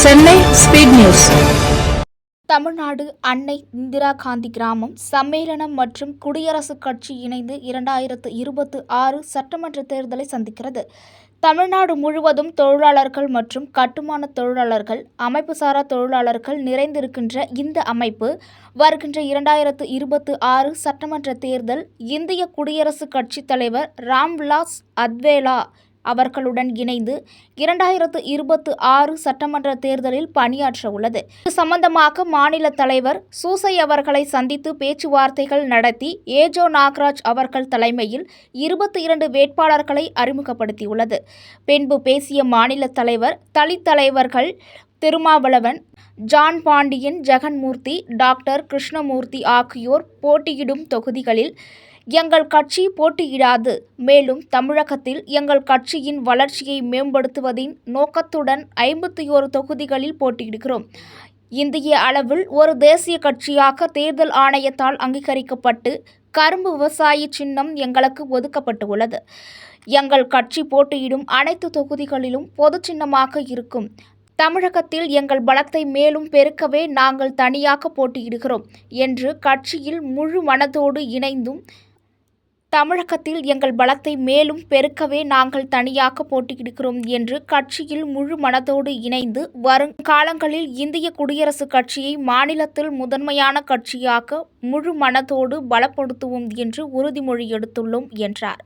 Chennai speed news. Tamil Nadu அன்னை இந்திரா காந்தி கிராமம் சம்மேளனம் மற்றும் குடியரசுக் கட்சி இணைந்து 2026 சட்டமன்ற தேர்தலை சந்திக்கிறது. தமிழ்நாடு முழுவதும் தொழிலாளர்கள் மற்றும் கட்டுமான தொழிலாளர்கள், அமைப்புசாரா தொழிலாளர்கள் நிறைந்திருக்கின்ற இந்த அமைப்பு வருகின்ற 2026 சட்டமன்ற தேர்தல் இந்திய குடியரசுக் கட்சித் தலைவர் ராம்விலாஸ் அத்வேலா அவர்களுடன் இணைந்து 2026 சட்டமன்ற தேர்தலில் பணியாற்ற உள்ளது. இது சம்பந்தமாக மாநில தலைவர் சூசை அவர்களை சந்தித்து பேச்சுவார்த்தைகள் நடத்தி ஏஜோ நாகராஜ் அவர்கள் தலைமையில் 22 வேட்பாளர்களை அறிமுகப்படுத்தியுள்ளது. பின்பு பேசிய மாநில தலைவர், தலித் தலைவர்கள் திருமாவளவன், ஜான் பாண்டியன், ஜெகன்மூர்த்தி, டாக்டர் கிருஷ்ணமூர்த்தி ஆகியோர் போட்டியிடும் தொகுதிகளில் எங்கள் கட்சி போட்டியிடாது. மேலும் தமிழகத்தில் எங்கள் கட்சியின் வளர்ச்சியை மேம்படுத்துவதின் நோக்கத்துடன் 51 தொகுதிகளில் போட்டியிடுகிறோம். இந்திய அளவில் ஒரு தேசிய கட்சியாக தேர்தல் ஆணையத்தால் அங்கீகரிக்கப்பட்டு கரும்பு விவசாய சின்னம் எங்களுக்கு ஒதுக்கப்பட்டு உள்ளது. எங்கள் கட்சி போட்டியிடும் அனைத்து தொகுதிகளிலும் பொது சின்னமாக இருக்கும். தமிழகத்தில் எங்கள் பலத்தை மேலும் பெருக்கவே நாங்கள் தனியாக போட்டியிடுகிறோம் என்று கட்சியில் முழு மனதோடு இணைந்தும் தமிழகத்தில் எங்கள் பலத்தை மேலும் பெருக்கவே நாங்கள் தனியாக போட்டியிடுகிறோம் என்று கட்சியில் முழு மனதோடு இணைந்து வரும் காலங்களில் இந்திய குடியரசுக் கட்சியை மாநிலத்தில் முதன்மையான கட்சியாக முழு மனதோடு பலப்படுத்துவோம் என்று உறுதிமொழி எடுத்துள்ளோம் என்றார்.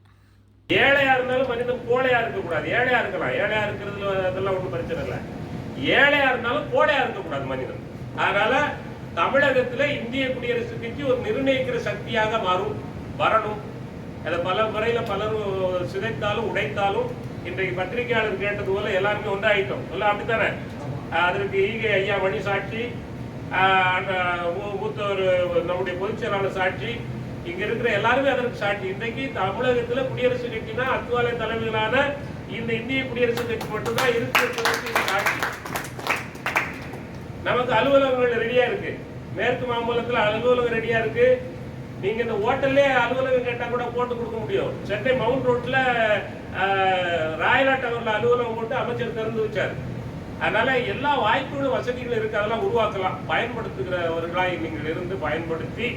ஏழையா இருந்தாலும் மனிதன் கோழையா இருக்கக்கூடாது. ஏழையா இருக்கலாம், ஏழையா இருக்கிறதுல அதெல்லாம் ஒன்றும் பிரச்சனை இல்லை. ஏழையா இருந்தாலும் கோழையா இருக்கக்கூடாது மனிதன். அதனால தமிழகத்துல இந்திய குடியரசுக் கட்சி ஒரு நிர்ணயிக்கிற சக்தியாக வரணும். அதை பல முறையில் பலரும் சிதைத்தாலும் உடைத்தாலும் இன்றைக்கு பத்திரிகையாளர் கேட்டது போல எல்லாருமே ஒன்றாயிட்டோம். எல்லாம் அப்படித்தானே. அதற்கு ஈகை ஐயா மணி சாட்சி, மூத்தவர் நம்முடைய பொதுச் செயலாளர் சாட்சி, இங்க இருக்கிற எல்லாருமே அதற்கு சாட்சி. இன்றைக்கு தமிழகத்துல குடியரசுக் கட்சினா அத்வாலே தலைமையிலான இந்த இந்திய குடியரசுக் கட்சி மட்டும்தான் இருக்கு சாட்சி. நமக்கு அலுவலகங்கள் ரெடியா இருக்கு. மேற்கு மாம்பலத்துல அலுவலகம் ரெடியா இருக்கு. நீங்க இந்த ஹோட்டல்லே அலுவலகம் கேட்டா கூட போட்டு கொடுக்க முடியும். சென்னை மவுண்ட் ரோட்ல ராயலா டவர்ல அலுவலகம் போட்டு அமைச்சர் திறந்து வச்சார். அதனால எல்லா வாய்ப்புகளும் வசதிகளும் இருக்கு. அதெல்லாம் உருவாக்கலாம். பயன்படுத்துகிறவர்களாய் நீங்கள் இருந்து பயன்படுத்தி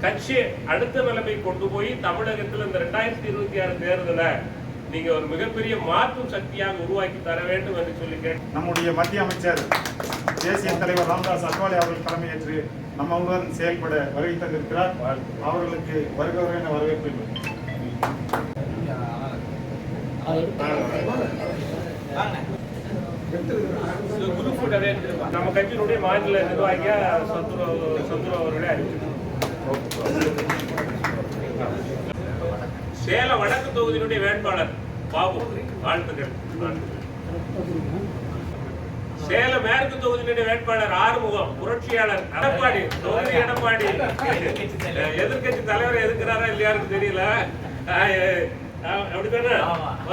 கட்சி அடுத்த நிலைமை கொண்டு போய் தமிழகத்தில் இந்த 2026 தேர்தலை நீங்க ஒரு மிகப்பெரிய மாற்றும் சக்தியாக உருவாக்கி தர வேண்டும் என்று சொல்லி கேட்டு நம்முடைய மத்திய அமைச்சர் தேசிய தலைவர் ராம்விலாஸ் அத்வாலே அவர்கள் தலைமையேற்று நம்முடன் செயல்பட வருகை தந்திருக்கிறார். அவர்களுக்கு வருகிறவர்கள் வரவேற்பு. நம்ம கட்சியினுடைய மாநில நிர்வாகியா சந்துரு அவர்களே அறிவிச்சிருக்கோம். சேலம் வடக்கு தொகுதியினுடைய வேட்பாளர் பாபு, வாழ்த்துக்கள். சேலம் மேற்கு தொகுதியினுடைய வேட்பாளர் ஆறுமுகம், புரட்சியாளர் எடப்பாடி, தொகுதி எடப்பாடி. எதிர்கட்சி தலைவர் எதுக்குறாரா இல்லையாருக்கு தெரியல. அப்படித்தானே?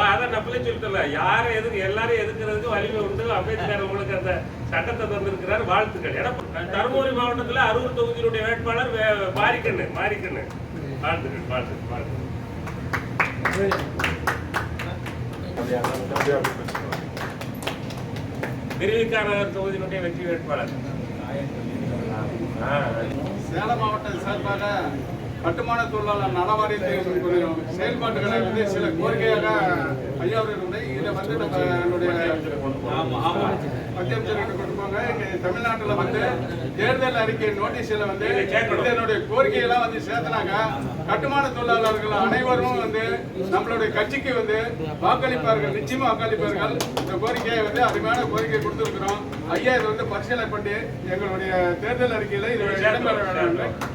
அதான் நப்பலே சொல்லிட்டல, யாரை எல்லாரும் எதுக்குறதுக்கு வலிமை உண்டு. அம்பேத்கர் உங்களுக்கு அந்த சட்டத்தை தந்திருக்கிறார். வாழ்த்துக்கள். தருமபுரி மாவட்டத்தில் அரூர் தொகுதியினுடைய வேட்பாளர் மாரிக்கண்ணு. வாழ்த்துக்கள், வாழ்த்துக்கள், வாழ்த்துக்கள். திருவிக நகர் தொகுதியினுடைய வெற்றி வேட்பாளர். சேலம் மாவட்ட சார்பாக கட்டுமான தொழிலாளர் நல வாரியத்தினுடைய செயல்பாடுகளை வந்து சில கோரிக்கையாக ஐயா அவர்களுடைய இதில் வந்து நம்மளுடைய மத்திய அமைச்சர்கள் கொண்டு போங்க. தமிழ்நாட்டில் வந்து தேர்தல் அறிக்கை நோட்டீஸில் வந்து இதனுடைய கோரிக்கையெல்லாம் வந்து சேர்த்தனாங்க. கட்டுமான தொழிலாளர்கள் அனைவரும் வந்து நம்மளுடைய கட்சிக்கு வந்து வாக்களிப்பார்கள், நிச்சயமா வாக்களிப்பார்கள். இந்த கோரிக்கையை வந்து அருமையான கோரிக்கை கொடுத்துருக்கிறோம். ஐயா இதை வந்து பரிசீலனை பண்ணி எங்களுடைய தேர்தல் அறிக்கையில இது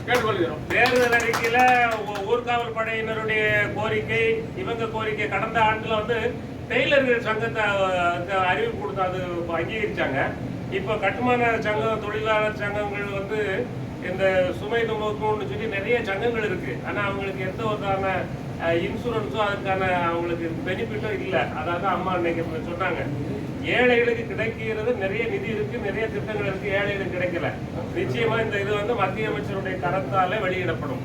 கேட்டுக்கொள்கிறோம். தேர்தல் அறிக்கையில ஊர்காவல் படையினருடைய கோரிக்கை, இவங்க கோரிக்கை கடந்த ஆண்டுல வந்து டெய்லர்கள் சங்கத்தை அறிவிப்பு கொடுத்து அது அங்கீகரிச்சாங்க. இப்போ கட்டுமான சங்கம், தொழிலாளர் சங்கங்கள் வந்து இந்த சுமை நோக்கம்னு சொல்லி நிறைய சங்கங்கள் இருக்கு. ஆனால் அவங்களுக்கு எந்த ஒரு இன்சூரன்ஸும் அதுக்கான அவங்களுக்கு பெனிஃபிட்டும் இல்லை. அதாவது அம்மா இன்னைக்கு சொன்னாங்க, ஏழைகளுக்கு கிடைக்கிறது நிறைய நிதி இருக்கு, நிறைய திட்டங்கள் இருக்கு, ஏழைகளுக்கு கிடைக்கல. நிச்சயமா இந்த இது வந்து மத்திய அமைச்சருடைய கரத்தால வெளியிடப்படும்.